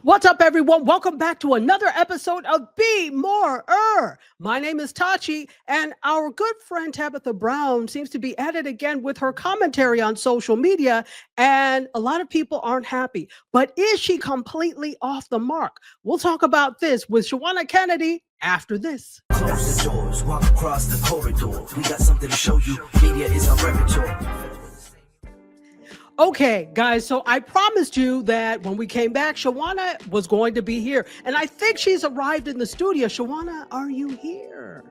What's up, everyone? Welcome back to another episode of Be More. My name is Tachi, and our good friend Tabitha Brown seems to be at it again with her commentary on social media, and a lot of people aren't happy. But is she completely off the mark? We'll talk about this with Shawanna Kennedy after this. Close the doors, walk across the corridor. We got something to show you. Media is our repertoire. Okay, guys, so I promised you that when we came back, Shawanna was going to be here. And I think she's arrived in the studio. Shawanna, are you here?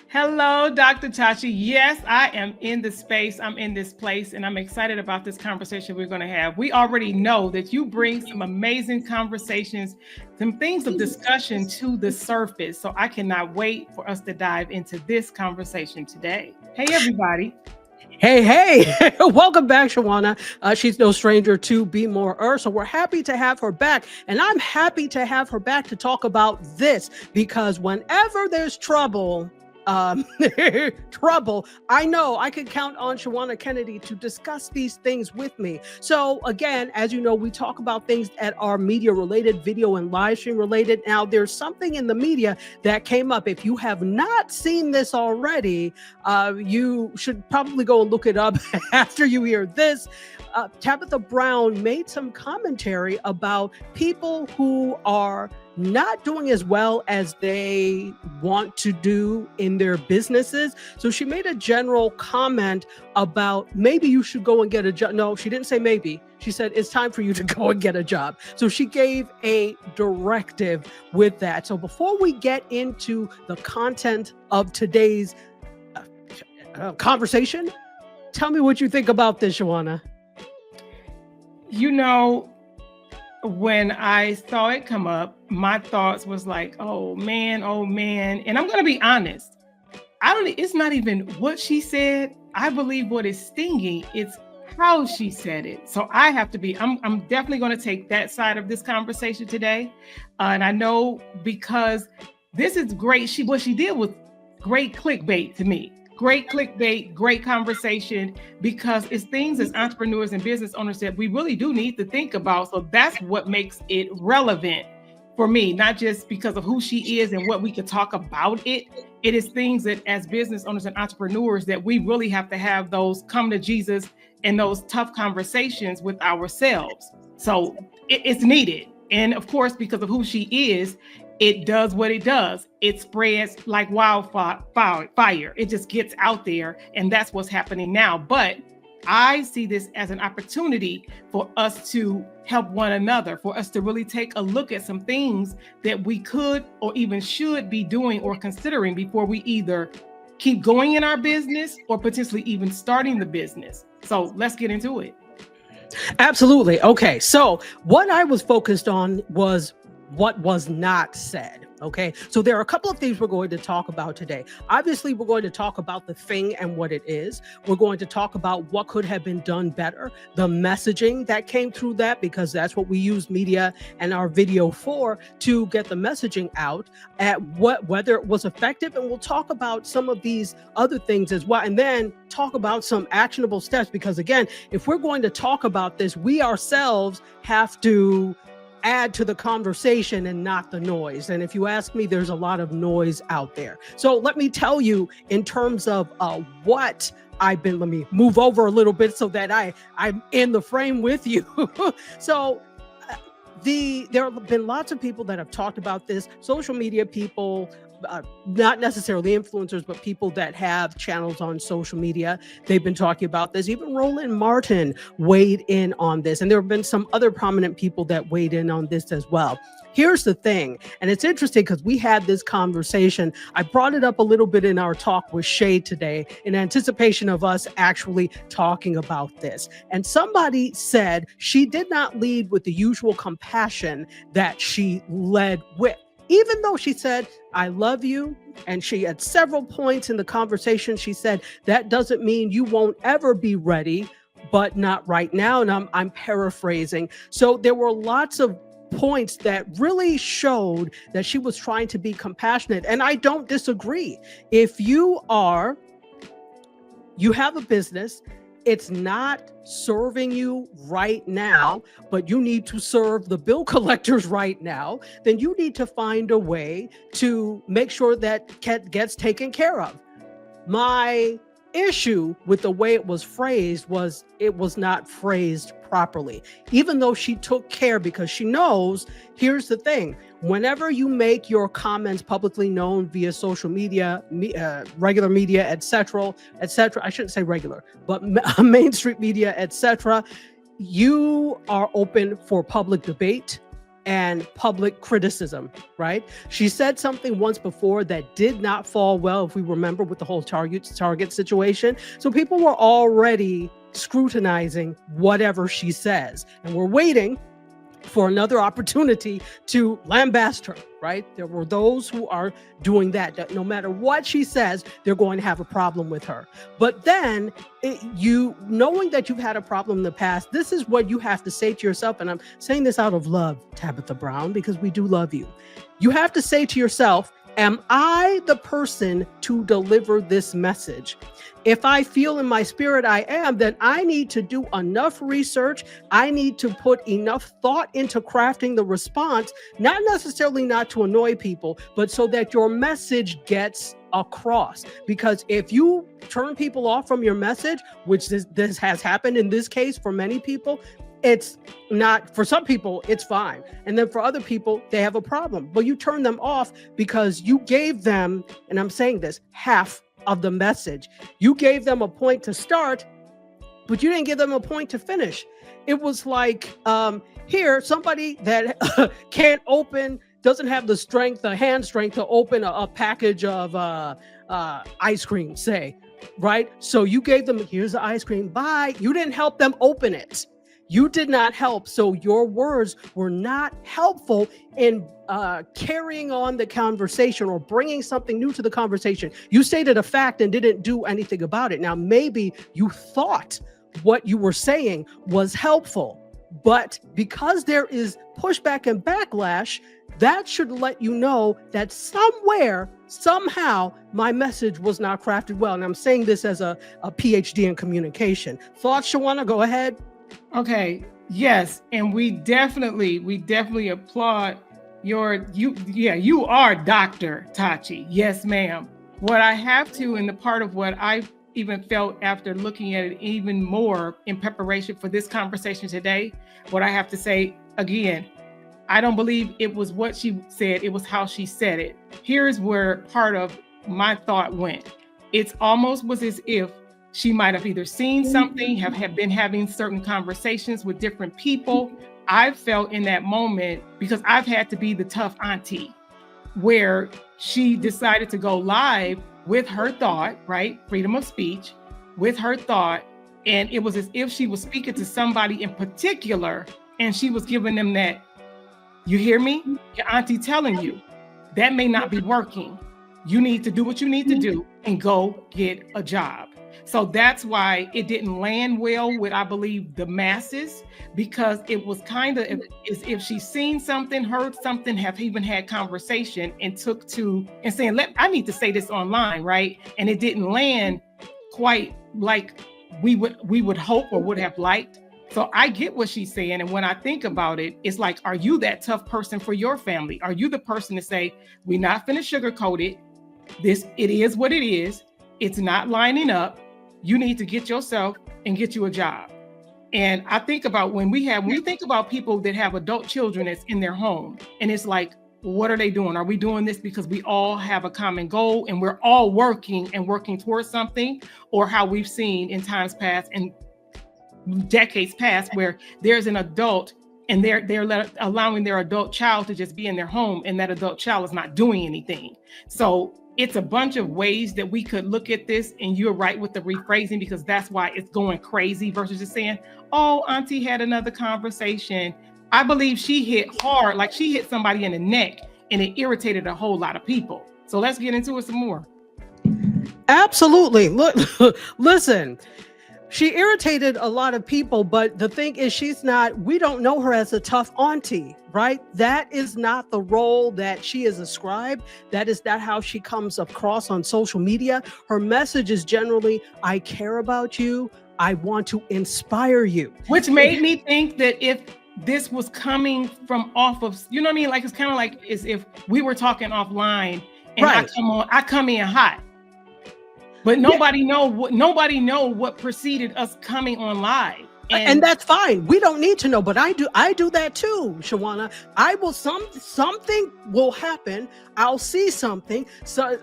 Hello, Dr. Tachi. Yes, I am in the space. I'm in this place, and I'm excited about this conversation we're going to have. We already know that you bring some amazing conversations, some things of discussion to the surface. So I cannot wait for us to dive into this conversation today. Hey, everybody. Hey, welcome back, Shawanna. She's no stranger to Be More, so we're happy to have her back. And I'm happy to have her back to talk about this, because whenever there's trouble, I know I can count on Shawanna Kennedy to discuss these things with me. So again, as you know, we talk about things that are media related, video and live stream related. Now there's something in the media that came up. If you have not seen this already, you should probably go and look it up after you hear this. Tabitha Brown made some commentary about people who are not doing as well as they want to do in their businesses. So she made a general comment about maybe you should go and get a job. No, she didn't say maybe. She said it's time for you to go and get a job. So she gave a directive with that. So before we get into the content of today's conversation, tell me what you think about this, Shawanna. You know, when I saw it come up, my thoughts was like, oh man. And I'm going to be honest. It's not even what she said. I believe what is stinging, it's how she said it. So I have to be, I'm definitely going to take that side of this conversation today. And I know because this is great. What she did was great clickbait to me. Great clickbait, great conversation, because it's things as entrepreneurs and business owners that we really do need to think about. So that's what makes it relevant for me, not just because of who she is and what we could talk about it. It is things that as business owners and entrepreneurs that we really have to have those come to Jesus and those tough conversations with ourselves. So it's needed. And of course, because of who she is, it does what it does. It spreads like wildfire. It just gets out there. And that's what's happening now. But I see this as an opportunity for us to help one another, for us to really take a look at some things that we could or even should be doing or considering before we either keep going in our business or potentially even starting the business. So let's get into it. Absolutely. Okay. So what I was focused on was what was not said. Okay. So there are a couple of things we're going to talk about today. Obviously, we're going to talk about the thing and what it is. We're going to talk about what could have been done better, the messaging that came through that, because that's what we use media and our video for, to get the messaging out, at whether it was effective. And we'll talk about some of these other things as well. And then talk about some actionable steps, because again, if we're going to talk about this, we ourselves have to add to the conversation and not the noise. And if you ask me, there's a lot of noise out there. So let me tell you in terms of what let me move over a little bit so that I'm in the frame with you. So there have been lots of people that have talked about this, social media people, not necessarily influencers, but people that have channels on social media. They've been talking about this. Even Roland Martin weighed in on this. And there have been some other prominent people that weighed in on this as well. Here's the thing, and it's interesting because we had this conversation. I brought it up a little bit in our talk with Shay today in anticipation of us actually talking about this. And somebody said she did not lead with the usual compassion that she led with. Even though she said, I love you, and she at several points in the conversation, she said, that doesn't mean you won't ever be ready, but not right now. And I'm paraphrasing. So there were lots of points that really showed that she was trying to be compassionate. And I don't disagree. If you have a business it's not serving you right now, but you need to serve the bill collectors right now, then you need to find a way to make sure that gets taken care of. My issue with the way it was phrased was it was not phrased properly, even though she took care, because she knows, here's the thing, whenever you make your comments publicly known via social media, regular media, etc., I shouldn't say regular, but mainstream media, etc., you are open for public debate and public criticism, right? She said something once before that did not fall well, if we remember, with the whole Target situation. So people were already scrutinizing whatever she says, and we're waiting for another opportunity to lambast her, right? There were those who are doing that no matter what she says, they're going to have a problem with her. But then you, knowing that you've had a problem in the past, this is what you have to say to yourself. And I'm saying this out of love, Tabitha Brown, because we do love you. You have to say to yourself, am I the person to deliver this message? If I feel in my spirit I am, then I need to do enough research. I need to put enough thought into crafting the response, not necessarily not to annoy people, but so that your message gets across. Because if you turn people off from your message, which this has happened in this case for many people, it's not, for some people, it's fine. And then for other people, they have a problem. But you turn them off because you gave them, and I'm saying this, half of the message. You gave them a point to start, but you didn't give them a point to finish. It was like, here, somebody that doesn't have the strength, the hand strength to open a package of ice cream, say, right? So you gave them, here's the ice cream, bye. You didn't help them open it. You did not help. So your words were not helpful in carrying on the conversation or bringing something new to the conversation. You stated a fact and didn't do anything about it. Now, maybe you thought what you were saying was helpful, but because there is pushback and backlash, that should let you know that somewhere, somehow, my message was not crafted well. And I'm saying this as a PhD in communication. Thoughts, Shawanna? Go ahead. Okay. Yes. And we definitely applaud you are Dr. Tachi. Yes, ma'am. What I have to, and the part of what I even felt after looking at it even more in preparation for this conversation today, what I have to say again, I don't believe it was what she said, it was how she said it. Here's where part of my thought went. It's almost was as if she might have either seen something, have been having certain conversations with different people. I felt in that moment, because I've had to be the tough auntie, where she decided to go live with her thought, right? Freedom of speech, with her thought. And it was as if she was speaking to somebody in particular, and she was giving them that, you hear me? Your auntie telling you that may not be working. You need to do what you need to do and go get a job. So that's why it didn't land well with, I believe, the masses, because it was kind of as if she's seen something, heard something, have even had conversation and took to and saying, I need to say this online, right? And it didn't land quite like we would hope or would have liked. So I get what she's saying. And when I think about it, it's like, are you that tough person for your family? Are you the person to say, we're not finna sugarcoat it? It is what it is. It's not lining up. You need to get yourself and get you a job. And I think about when we think about people that have adult children that's in their home, and it's like, what are they doing? Are we doing this because we all have a common goal and we're all working towards something? Or how we've seen in times past and decades past, where there's an adult and they're allowing their adult child to just be in their home, and that adult child is not doing anything. So it's a bunch of ways that we could look at this, and you're right with the rephrasing, because that's why it's going crazy versus just saying, oh, auntie had another conversation. I believe she hit hard, like she hit somebody in the neck, and it irritated a whole lot of people. So let's get into it some more. Absolutely. Look, listen, she irritated a lot of people, but the thing is, we don't know her as a tough auntie, right? That is not the role that she is ascribed. That is not how she comes across on social media. Her message is generally, I care about you. I want to inspire you. Which made me think that if this was coming from off of, you know what I mean? Like, it's kind of like as if we were talking offline and Right. I come in hot. But nobody know what preceded us coming on live. And that's fine. We don't need to know, but I do that too, Shawanna. I will something will happen. I'll see something. So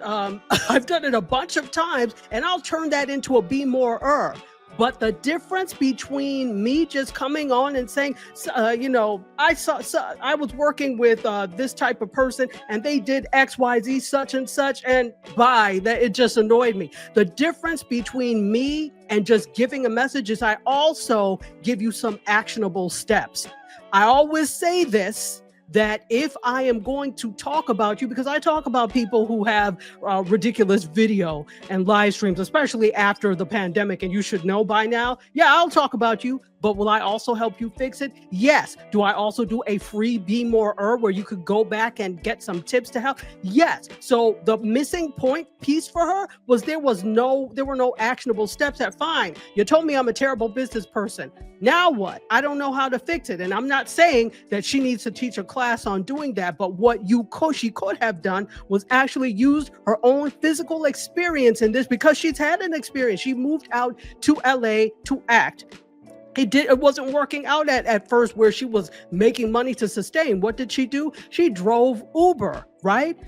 I've done it a bunch of times, and I'll turn that into a be more. But the difference between me just coming on and saying, I was working with this type of person and they did XYZ such and such, and that it just annoyed me. The difference between me and just giving a message is I also give you some actionable steps. I always say this, that if I am going to talk about you, because I talk about people who have ridiculous video and live streams, especially after the pandemic, and you should know by now, yeah, I'll talk about you, but will I also help you fix it? Yes. Do I also do a free Be More where you could go back and get some tips to help? Yes. So the missing point piece for her was there were no actionable steps. Fine, you told me I'm a terrible business person. Now what? I don't know how to fix it. And I'm not saying that she needs to teach a class on doing that, but what she could have done was actually used her own physical experience in this, because she's had an experience. She moved out to LA to act. It wasn't working out at first where she was making money to sustain. What did she do? She drove Uber, right?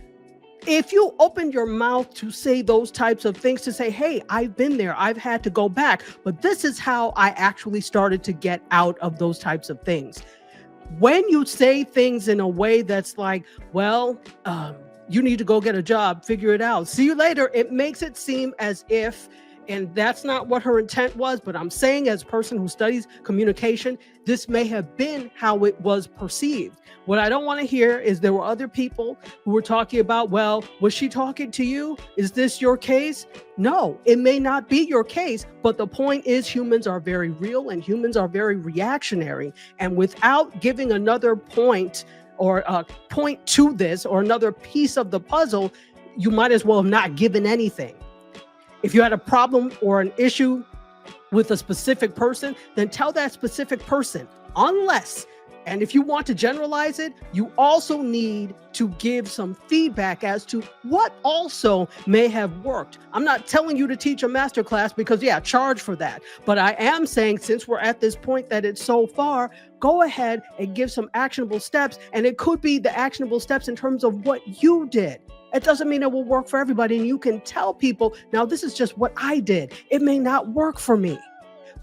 If you open your mouth to say those types of things, to say, hey, I've been there, I've had to go back, but this is how I actually started to get out of those types of things. When you say things in a way that's like, well, you need to go get a job, figure it out, see you later, it makes it seem as if, and that's not what her intent was, but I'm saying as a person who studies communication, this may have been how it was perceived. What I don't want to hear is there were other people who were talking about, well, was she talking to you? Is this your case? No, it may not be your case, but the point is humans are very real and humans are very reactionary. And without giving another point or a point to this or another piece of the puzzle, you might as well have not given anything. If you had a problem or an issue with a specific person, then tell that specific person. Unless, and if you want to generalize it, you also need to give some feedback as to what also may have worked. I'm not telling you to teach a masterclass because, yeah, charge for that. But I am saying, since we're at this point that it's so far, go ahead and give some actionable steps. And it could be the actionable steps in terms of what you did. It doesn't mean it will work for everybody. And you can tell people, now this is just what I did. It may not work for me,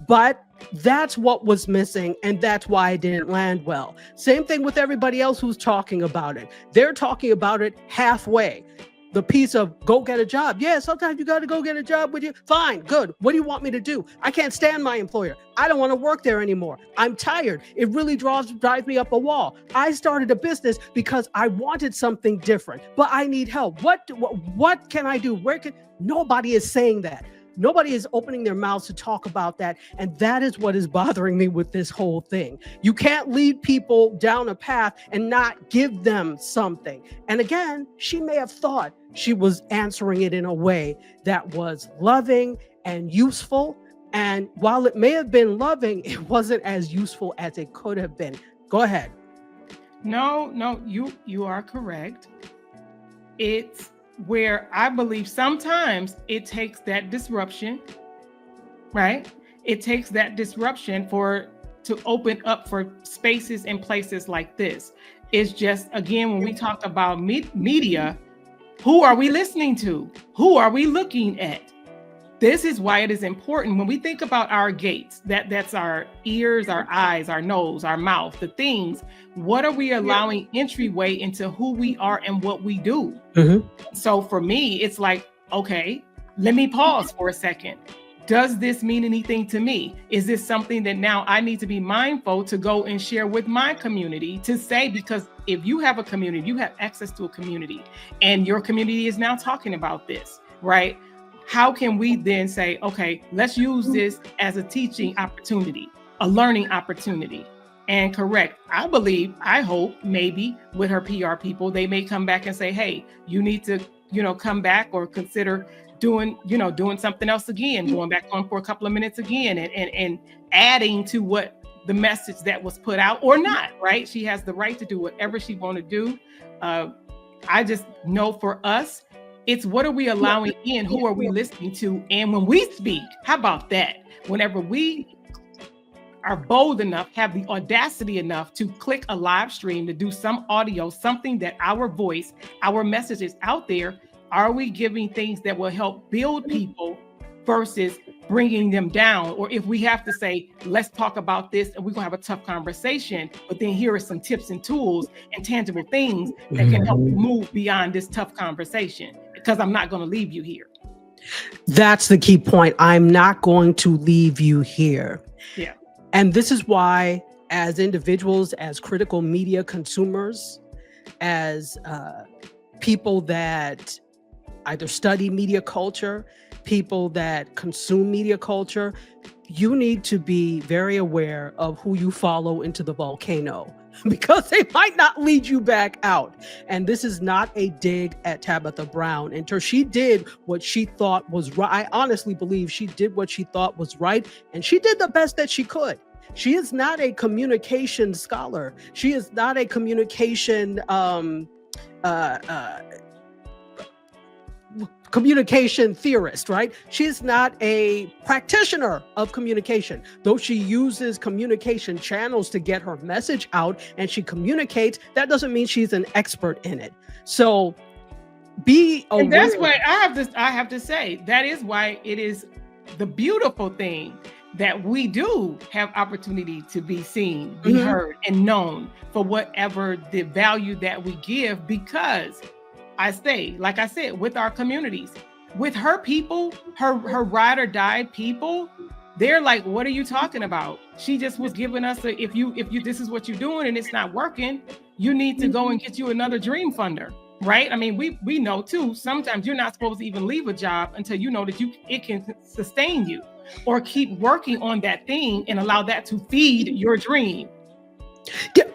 but that's what was missing. And that's why it didn't land well. Same thing with everybody else who's talking about it. They're talking about it halfway. The piece of go get a job. Yeah, sometimes you got to go get a job with you. Fine, good. What do you want me to do? I can't stand my employer. I don't want to work there anymore. I'm tired. It really drives me up a wall. I started a business because I wanted something different, but I need help. What can I do? Nobody is saying that. Nobody is opening their mouths to talk about that. And that is what is bothering me with this whole thing. You can't lead people down a path and not give them something. And again, she may have thought she was answering it in a way that was loving and useful. And while it may have been loving, it wasn't as useful as it could have been. Go ahead. No, you are correct. It's where I believe sometimes it takes that disruption, right? It takes that disruption to open up for spaces and places like this. It's just, again, when we talk about media, who are we listening to? Who are we looking at? This is why it is important when we think about our gates, that's our ears, our eyes, our nose, our mouth, the things. What are we allowing entryway into who we are and what we do? Mm-hmm. So for me, it's like, okay, let me pause for a second. Does this mean anything to me? Is this something that now I need to be mindful to go and share with my community to say, because if you have a community, you have access to a community and your community is now talking about this, right? How can we then say, okay, let's use this as a teaching opportunity, a learning opportunity? And correct, I hope maybe with her PR people, they may come back and say, hey, you need to, come back or consider doing something else again, going back on for a couple of minutes again, and adding to what the message that was put out or not, right? She has the right to do whatever she want to do. I just know for us, it's what are we allowing in? Who are we listening to? And when we speak, how about that? Whenever we are bold enough, have the audacity enough to click a live stream, to do some audio, something that our voice, our message is out there, are we giving things that will help build people versus bringing them down? Or if we have to say, let's talk about this and we're gonna have a tough conversation, but then here are some tips and tools and tangible things that can help you move beyond this tough conversation, because I'm not gonna leave you here. That's the key point. I'm not going to leave you here. Yeah. And this is why, as individuals, as critical media consumers, as people that either study media culture, people that consume media culture, you need to be very aware of who you follow into the volcano, because they might not lead you back out. And this is not a dig at Tabitha Brown. Until she did what she thought was right. I honestly believe she did what she thought was right, and she did the best that she could. She is not a communication scholar. She is not a communication communication theorist, right? She's not a practitioner of communication, though she uses communication channels to get her message out and she communicates. That doesn't mean she's an expert in it. So be aware. And that's why I have to say, that is why it is the beautiful thing that we do have opportunity to be seen, be heard, and known for whatever the value that we give, because I say, like I said, with our communities, with her people, her ride or die people, they're like, what are you talking about? She just was giving us if you this is what you're doing and it's not working, you need to go and get you another dream funder, right? I mean, we know too, sometimes you're not supposed to even leave a job until you know that it can sustain you, or keep working on that thing and allow that to feed your dream. Yeah,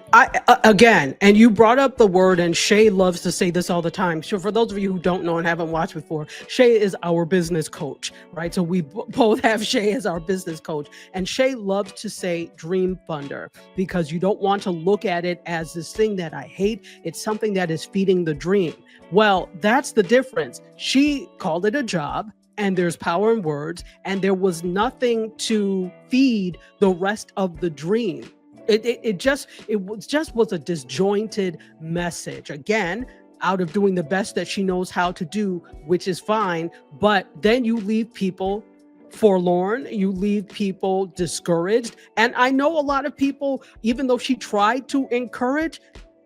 again, and you brought up the word, and Shay loves to say this all the time. So for those of you who don't know and haven't watched before, Shay is our business coach, right? So we both have Shay as our business coach, and Shay loves to say dream funder, because you don't want to look at it as this thing that I hate. It's something that is feeding the dream. Well, that's the difference. She called it a job, and there's power in words, and there was nothing to feed the rest of the dream. It was a disjointed message, again, out of doing the best that she knows how to do, which is fine. But then you leave people forlorn, you leave people discouraged. And I know a lot of people, even though she tried to encourage,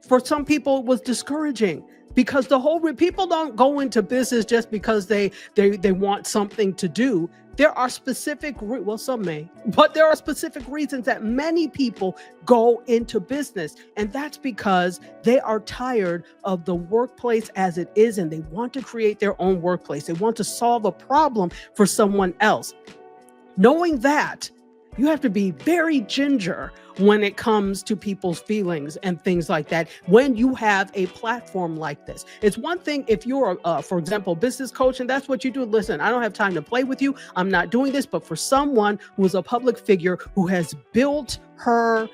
for some people it was discouraging, because people don't go into business just because they want something to do. There are specific, well, some may, but there are specific reasons that many people go into business. And that's because they are tired of the workplace as it is, and they want to create their own workplace. They want to solve a problem for someone else. Knowing that, you have to be very ginger when it comes to people's feelings and things like that when you have a platform like this. It's one thing if you're, for example, business coach, and that's what you do. Listen, I don't have time to play with you. I'm not doing this. But for someone who is a public figure who has built part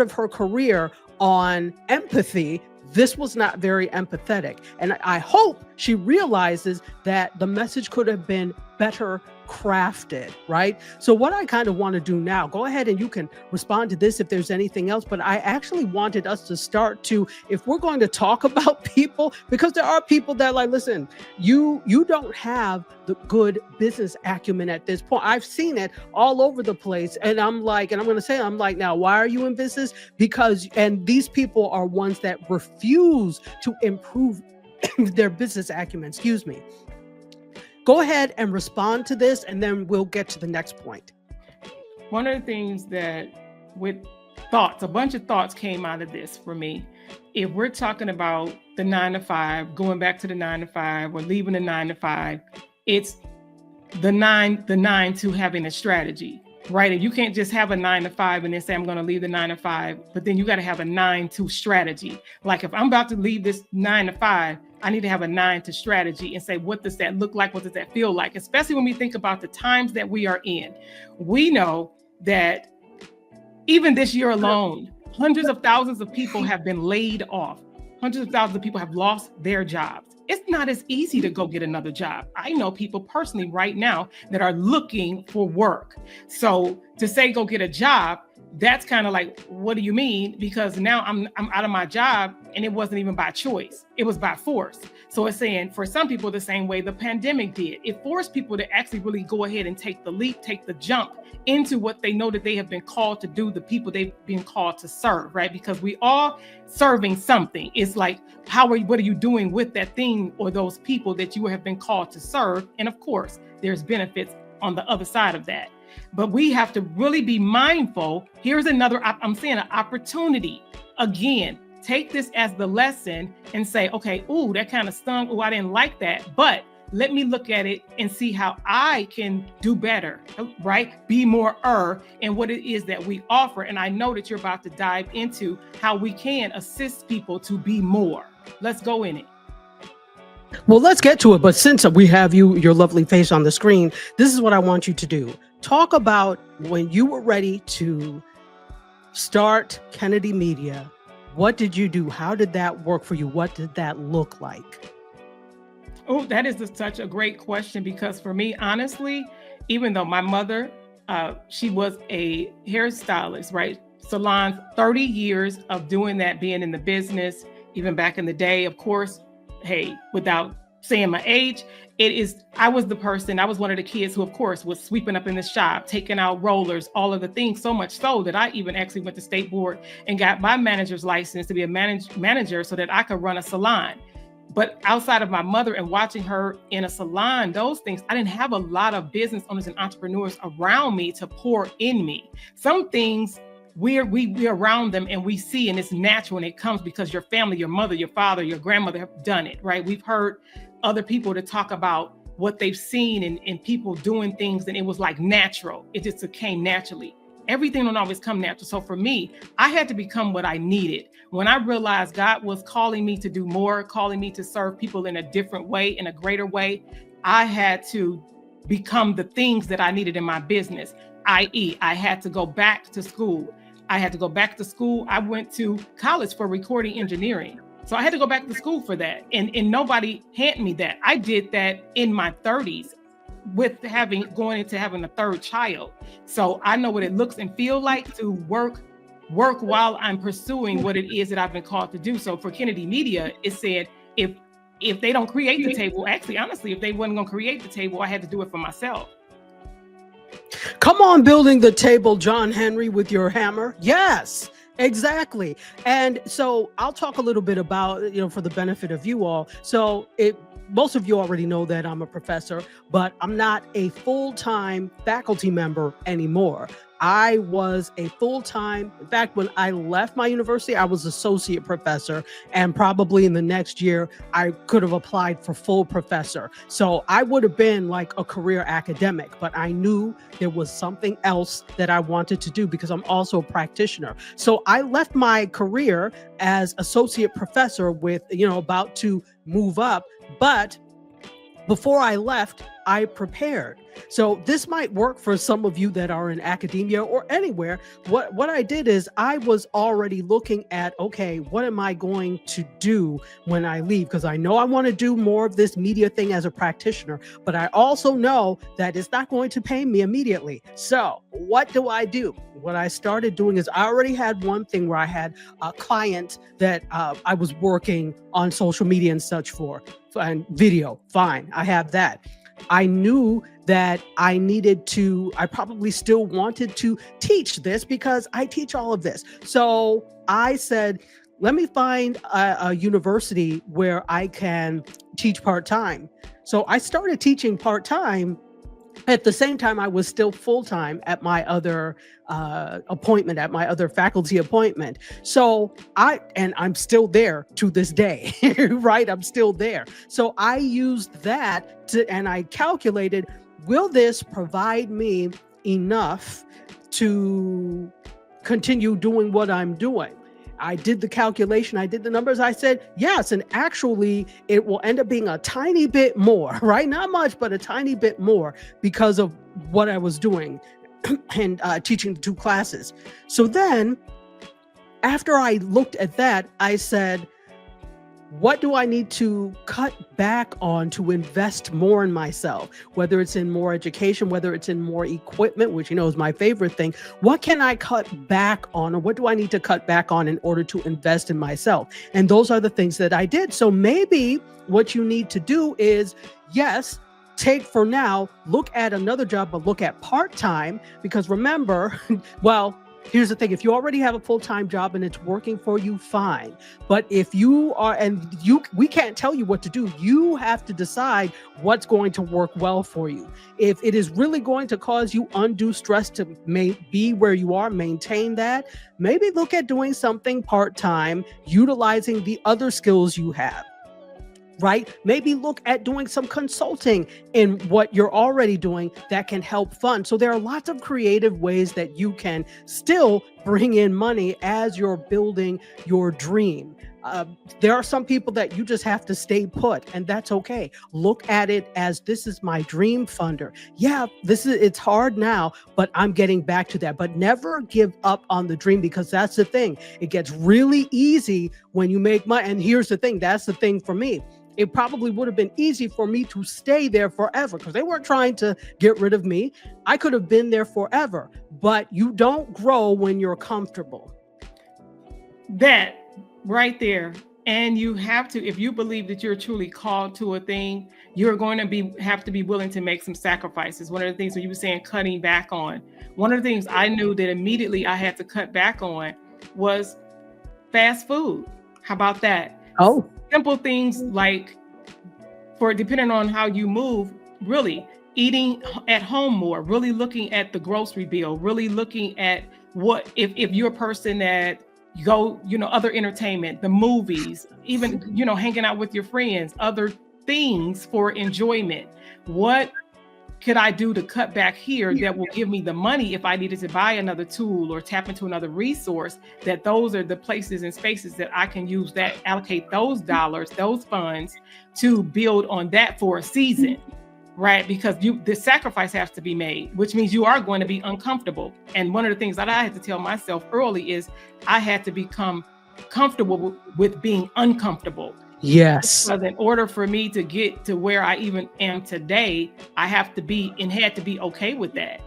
of her career on empathy, this was not very empathetic. And I hope she realizes that the message could have been better crafted, right? So what I kind of want to do now, go ahead and you can respond to this if there's anything else, but I actually wanted us to start to, if we're going to talk about people, because there are people that like, listen, you don't have the good business acumen at this point. I've seen it all over the place. And I'm like, now, why are you in business? And these people are ones that refuse to improve their business acumen, excuse me. Go ahead and respond to this, and then we'll get to the next point. One of the things that with thoughts, a bunch of thoughts came out of this for me. If we're talking about the 9 to 5, going back to the 9 to 5 or leaving the 9 to 5, it's the nine to having a strategy. right? And you can't just have a 9 to 5 and then say, I'm going to leave the 9 to 5, but then you got to have a 9 to strategy. Like if I'm about to leave this 9 to 5, I need to have a 9 to strategy and say, what does that look like? What does that feel like? Especially when we think about the times that we are in. We know that even this year alone, hundreds of thousands of people have been laid off. Hundreds of thousands of people have lost their jobs. It's not as easy to go get another job. I know people personally right now that are looking for work. So to say go get a job, that's kind of like, what do you mean? Because now I'm out of my job, and it wasn't even by choice. It was by force. So it's saying for some people the same way the pandemic did. It forced people to actually really go ahead and take the leap, take the jump into what they know that they have been called to do, the people they've been called to serve, right? Because we all serving something. It's like, what are you doing with that thing or those people that you have been called to serve? And of course, there's benefits on the other side of that. But we have to really be mindful. Here's another, I'm saying an opportunity. Again, take this as the lesson and say, okay, ooh, that kind of stung. Ooh, I didn't like that. But let me look at it and see how I can do better, right? Be more in what it is that we offer. And I know that you're about to dive into how we can assist people to be more. Let's go in it. Well, let's get to it. But since we have your lovely face on the screen, this is what I want you to do. Talk about when you were ready to start Kennedy Media. What did you do? How did that work for you? What did that look like? Oh, that is such a great question, because for me, honestly, even though my mother, she was a hairstylist, right? Salons, 30 years of doing that, being in the business, even back in the day, of course, hey, without saying my age, I was one of the kids who, of course, was sweeping up in the shop, taking out rollers, all of the things, so much so that I even actually went to state board and got my manager's license to be a manager so that I could run a salon. But outside of my mother and watching her in a salon, those things, I didn't have a lot of business owners and entrepreneurs around me to pour in me. Some things we're around them and we see, and it's natural, and it comes because your family, your mother, your father, your grandmother have done it, right? We've heard other people to talk about what they've seen and people doing things, and it was like natural. It just came naturally. Everything don't always come natural. So for me, I had to become what I needed. When I realized God was calling me to do more, calling me to serve people in a different way, in a greater way, I had to become the things that I needed in my business, i.e., I had to go back to school. I went to college for recording engineering. So I had to go back to school for that. And nobody handed me that. I did that in my 30s with going into having a third child. So I know what it looks and feel like to work while I'm pursuing what it is that I've been called to do. So for Kennedy Media, it said, if they don't create the table, actually, honestly, if they wasn't going to create the table, I had to do it for myself. Come on, building the table, John Henry, with your hammer. Yes, exactly. And so I'll talk a little bit about, for the benefit of you all. So most of you already know that I'm a professor, but I'm not a full-time faculty member anymore. I was a full-time, in fact, when I left my university, I was associate professor, and probably in the next year, I could have applied for full professor. So I would have been like a career academic, but I knew there was something else that I wanted to do because I'm also a practitioner. So I left my career as associate professor with, about to move up, but before I left, I prepared. So this might work for some of you that are in academia or anywhere. What I did is I was already looking at, okay, what am I going to do when I leave? Because I know I want to do more of this media thing as a practitioner, but I also know that it's not going to pay me immediately. So what do? What I started doing is I already had one thing where I had a client that I was working on social media and such for, and video. Fine, I have that. I knew that I probably still wanted to teach this because I teach all of this. So I said, let me find a university where I can teach part-time. So I started teaching part-time. At the same time, I was still full-time at my other appointment, at my other faculty appointment. So I'm still there to this day, right? I'm still there. So I used that and I calculated, will this provide me enough to continue doing what I'm doing. I did the calculation, I did the numbers, I said, yes, and actually it will end up being a tiny bit more, right? Not much, but a tiny bit more because of what I was doing and teaching the 2 classes. So then after I looked at that, I said, what do I need to cut back on to invest more in myself? Whether it's in more education, whether it's in more equipment, which is my favorite thing. What can I cut back on, or what do I need to cut back on in order to invest in myself? And those are the things that I did. So maybe what you need to do is, yes, take for now, look at another job, but look at part-time, because remember, well, here's the thing. If you already have a full-time job and it's working for you, fine. But if you are, we can't tell you what to do. You have to decide what's going to work well for you. If it is really going to cause you undue stress to be where you are, maintain that, maybe look at doing something part-time, utilizing the other skills you have. Right? Maybe look at doing some consulting in what you're already doing that can help fund. So there are lots of creative ways that you can still bring in money as you're building your dream. There are some people that you just have to stay put, and that's okay. Look at it as, this is my dream funder. Yeah, it's hard now, but I'm getting back to that. But never give up on the dream, because that's the thing. It gets really easy when you make money. And here's the thing. That's the thing for me. It probably would have been easy for me to stay there forever, because they weren't trying to get rid of me. I could have been there forever, but you don't grow when you're comfortable. That right there. And you have to, if you believe that you're truly called to a thing, you're going to have to be willing to make some sacrifices. One of the things when you were saying cutting back on, one of the things I knew that immediately I had to cut back on was fast food. How about that? Oh, simple things like, depending on how you move, really eating at home more, really looking at the grocery bill, really looking at what, if you're a person that go, other entertainment, the movies, even, hanging out with your friends, other things for enjoyment. What could I do to cut back here that will give me the money if I needed to buy another tool or tap into another resource? That those are the places and spaces that I can use, that allocate those dollars, those funds to build on that for a season, right? Because the sacrifice has to be made, which means you are going to be uncomfortable. And one of the things that I had to tell myself early is I had to become comfortable with being uncomfortable. Yes. Because in order for me to get to where I even am today, I have to be and had to be okay with that.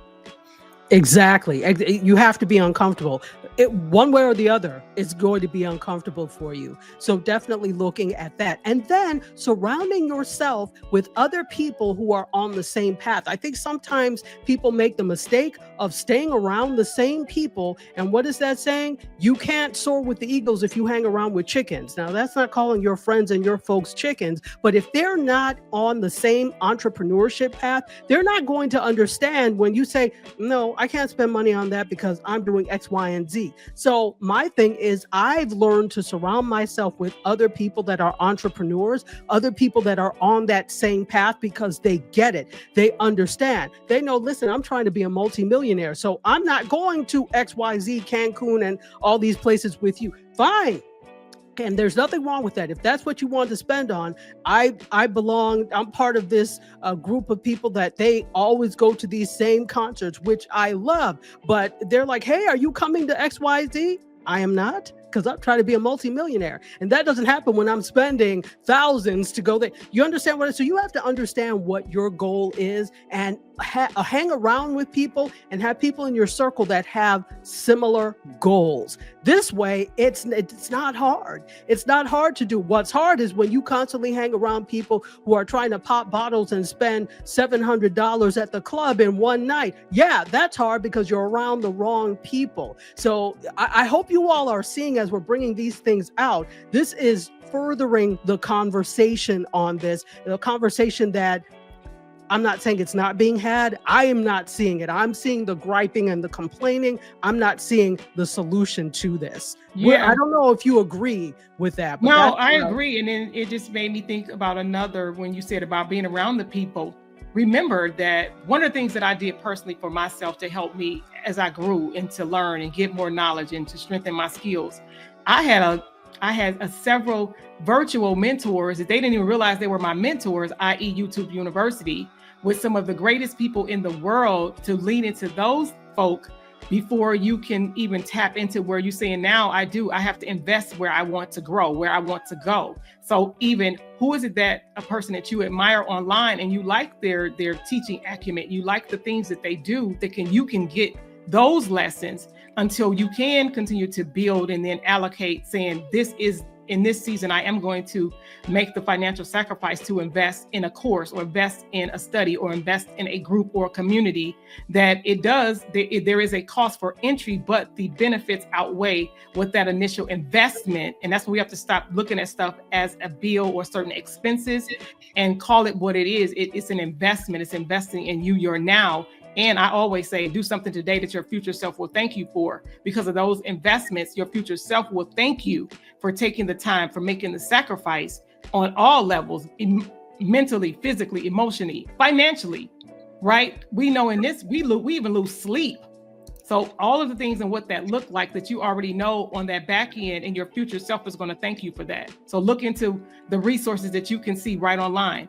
Exactly. You have to be uncomfortable. One way or the other, it's going to be uncomfortable for you. So definitely looking at that. And then surrounding yourself with other people who are on the same path. I think sometimes people make the mistake of staying around the same people. And what is that saying? You can't soar with the eagles if you hang around with chickens. Now, that's not calling your friends and your folks chickens, but if they're not on the same entrepreneurship path, they're not going to understand when you say, no, I can't spend money on that because I'm doing X, Y, and Z. So my thing is, I've learned to surround myself with other people that are entrepreneurs, other people that are on that same path, because they get it. They understand. They know, listen, I'm trying to be a multimillionaire, so I'm not going to XYZ, Cancun, and all these places with you. Fine. And there's nothing wrong with that. If that's what you want to spend on, I'm part of this group of people that they always go to these same concerts, which I love. But they're like, hey, are you coming to XYZ? I am not, because I'm trying to be a multimillionaire. And that doesn't happen when I'm spending thousands to go there. You understand what? So you have to understand what your goal is and hang around with people and have people in your circle that have similar goals. This way, it's not hard. It's not hard to do. What's hard is when you constantly hang around people who are trying to pop bottles and spend $700 at the club in one night. Yeah, that's hard because you're around the wrong people. So I hope you all are seeing, as we're bringing these things out, this is furthering the conversation on this, the conversation that I'm not saying it's not being had. I am not seeing it. I'm seeing the griping and the complaining. I'm not seeing the solution to this. Yeah. I don't know if you agree with that. But no, I agree. And then it just made me think about another, when you said about being around the people. remember that one of the things that I did personally for myself to help me as I grew and to learn and get more knowledge and to strengthen my skills, I had a several virtual mentors that they didn't even realize they were my mentors, i.e. YouTube University, with some of the greatest people in the world, to lean into those folk before you can even tap into where you're saying, now I have to invest where I want to grow, where I want to go. So even who is it that a person that you admire online and you like their teaching acumen, you like the things that they do, that you can get those lessons until you can continue to build and then allocate, saying in this season, I am going to make the financial sacrifice to invest in a course or invest in a study or invest in a group or a community, that there is a cost for entry, but the benefits outweigh what that initial investment. And that's when we have to stop looking at stuff as a bill or certain expenses and call it what it is. It's an investment. It's investing in you, your now. And I always say, do something today that your future self will thank you for. Because of those investments, your future self will thank you for taking the time, for making the sacrifice on all levels, mentally, physically, emotionally, financially, right? We know in this, we even lose sleep. So all of the things and what that looked like that you already know on that back end, and your future self is going to thank you for that. So look into the resources that you can see right online,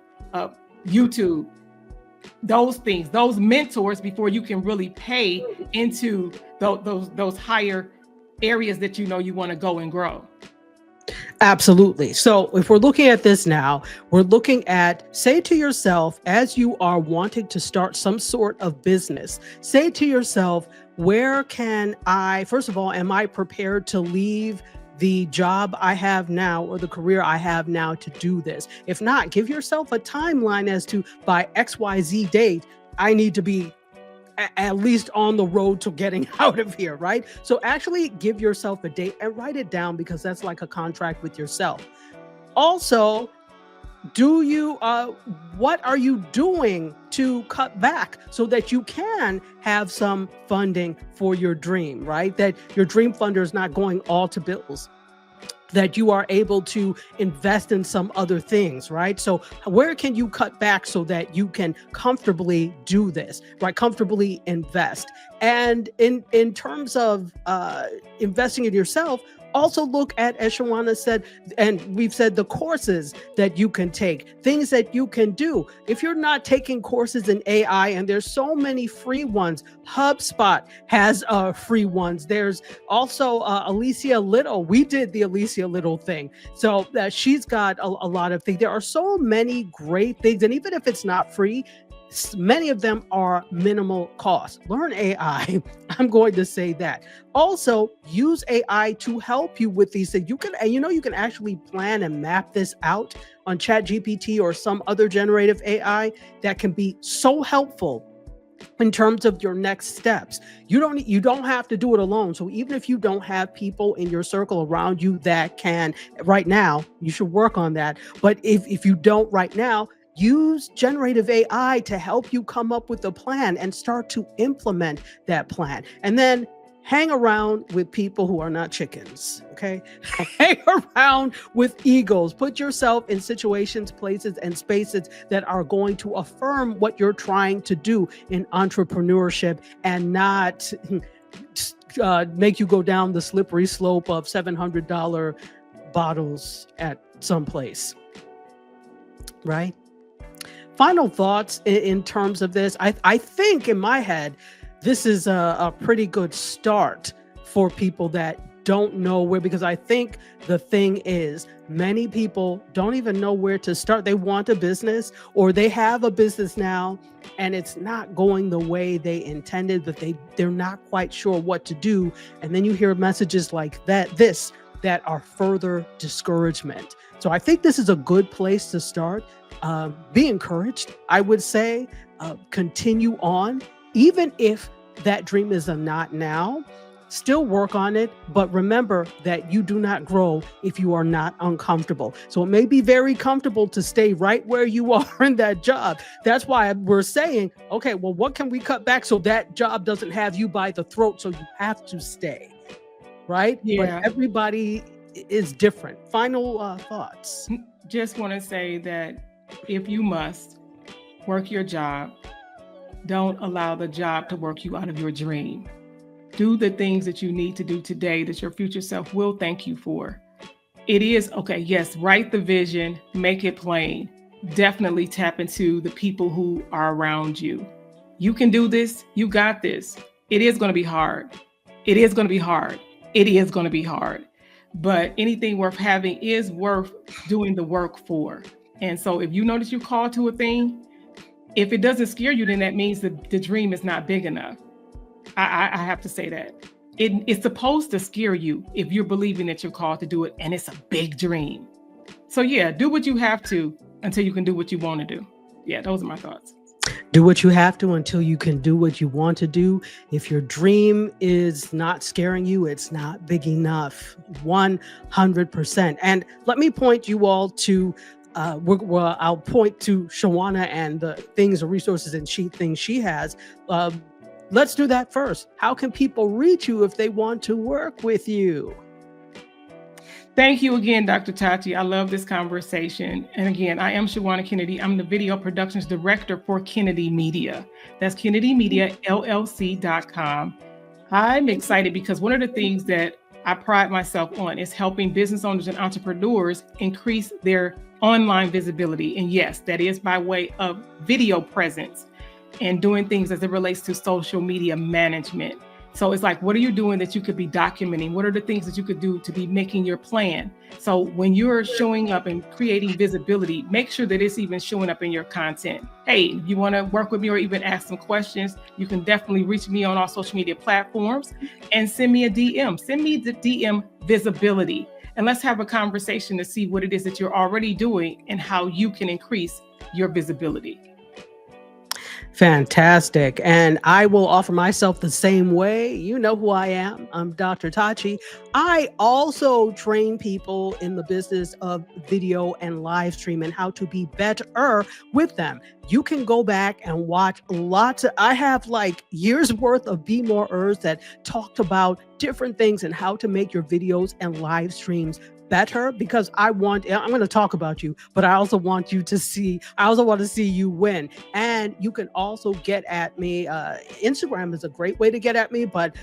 YouTube, those things, those mentors, before you can really pay into those higher areas that you know you want to go and grow. Absolutely. So if we're looking at this now, we're looking at, say to yourself, as you are wanting to start some sort of business, say to yourself, where can I, first of all, am I prepared to leave the job I have now or the career I have now to do this? If not, give yourself a timeline as to, by XYZ date, I need to be at least on the road to getting out of here, right? So actually give yourself a date and write it down, because that's like a contract with yourself. Also, what are you doing to cut back so that you can have some funding for your dream, right? That your dream funder is not going all to bills, that you are able to invest in some other things, right? So where can you cut back so that you can comfortably do this, right? Comfortably invest. And in terms of investing in yourself, also look at, as Shawanna said, and we've said, the courses that you can take, things that you can do. If you're not taking courses in AI, and there's so many free ones, HubSpot has free ones. There's also Alicia Little. We did the Alicia Little thing. So she's got a lot of things. There are so many great things. And even if it's not free, many of them are minimal cost. Learn AI. I'm going to say that. Also, use AI to help you with these things. You can actually plan and map this out on ChatGPT or some other generative AI that can be so helpful in terms of your next steps. You don't have to do it alone. So even if you don't have people in your circle around you that can right now, you should work on that. But if you don't right now, use generative AI to help you come up with a plan and start to implement that plan. And then hang around with people who are not chickens, okay? Hang around with eagles. Put yourself in situations, places, and spaces that are going to affirm what you're trying to do in entrepreneurship, and not make you go down the slippery slope of $700 bottles at some place, right? Final thoughts in terms of this. I think in my head, this is a pretty good start for people that don't know where, because I think the thing is, many people don't even know where to start. They want a business, or they have a business now and it's not going the way they intended, but they're not quite sure what to do. And then you hear messages like that are further discouragement. So I think this is a good place to start. Be encouraged. I would say continue on, even if that dream is a not now. Still work on it, but remember that you do not grow if you are not uncomfortable. So it may be very comfortable to stay right where you are in that job. That's why we're saying, okay, well, what can we cut back so that job doesn't have you by the throat, so you have to stay, right? Yeah. But everybody is different. Final thoughts. Just want to say that if you must, work your job. Don't allow the job to work you out of your dream. Do the things that you need to do today that your future self will thank you for. It is okay. Yes, write the vision, make it plain. Definitely tap into the people who are around you. You can do this. You got this. It is going to be hard. It is going to be hard. It is going to be hard. But anything worth having is worth doing the work for. And so if you know that you're called to a thing, if it doesn't scare you, then that means that the dream is not big enough. I have to say that. It's supposed to scare you if you're believing that you're called to do it and it's a big dream. So yeah, do what you have to until you can do what you want to do. Yeah, those are my thoughts. Do what you have to until you can do what you want to do. If your dream is not scaring you, it's not big enough. 100%. And let me point you all to I'll point to Shawanna and the things or resources and things she has. Let's do that first. How can people reach you if they want to work with you? Thank you again, Dr. Tati. I love this conversation. And again, I am Shawanna Kennedy. I'm the video productions director for Kennedy Media. That's KennedyMediaLLC.com. I'm excited because one of the things that I pride myself on is helping business owners and entrepreneurs increase their online visibility. And yes, that is by way of video presence and doing things as it relates to social media management. So it's like, what are you doing that you could be documenting? What are the things that you could do to be making your plan? So when you're showing up and creating visibility, make sure that it's even showing up in your content. Hey, if you want to work with me or even ask some questions, you can definitely reach me on all social media platforms and send me a DM. Send me the DM visibility. And let's have a conversation to see what it is that you're already doing and how you can increase your visibility. Fantastic. And I will offer myself the same way. You know who I am. I'm Dr. Tachi. I also train people in the business of video and live stream and how to be better with them. You can go back and watch I have like years worth of Be More Ers that talked about different things and how to make your videos and live streams better, because I'm going to talk about you, but I also want to see you win. And you can also get at me. Instagram is a great way to get at me, but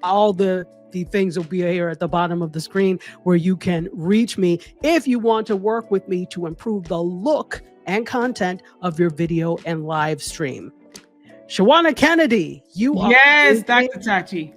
all the things will be here at the bottom of the screen where you can reach me if you want to work with me to improve the look and content of your video and live stream. Shawanna Kennedy, you are. Yes, Dr. Tachi.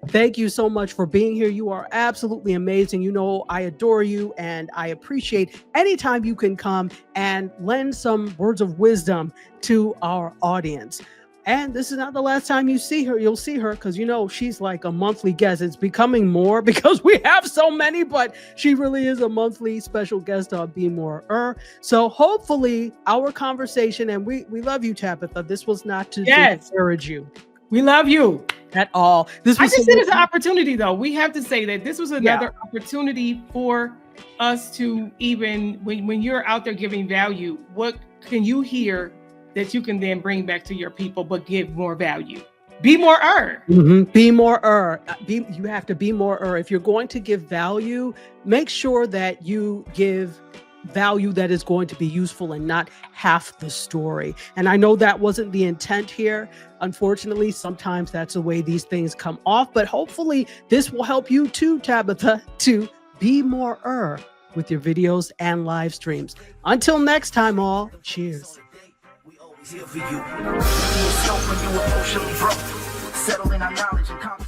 Thank you so much for being here. You are absolutely amazing. You know, I adore you and I appreciate anytime you can come and lend some words of wisdom to our audience. And this is not the last time you see her. You'll see her because, you know, she's like a monthly guest. It's becoming more because we have so many, but she really is a monthly special guest on Be More. So hopefully our conversation, and we love you, Tabitha. This was not to discourage you. We love you. At all. I just see it as an opportunity, though. We have to say that this was another opportunity for us to even, when you're out there giving value, what can you hear that you can then bring back to your people, but give more value? Be more. Be more. You have to be more. If you're going to give value, make sure that you give value that is going to be useful and not half the story. And I know that wasn't the intent here. Unfortunately, sometimes that's the way these things come off, but hopefully this will help you too, Tabitha, to be more with your videos and live streams. Until next time, all, cheers. We always here for you. When you were emotionally broke, settle in our knowledge and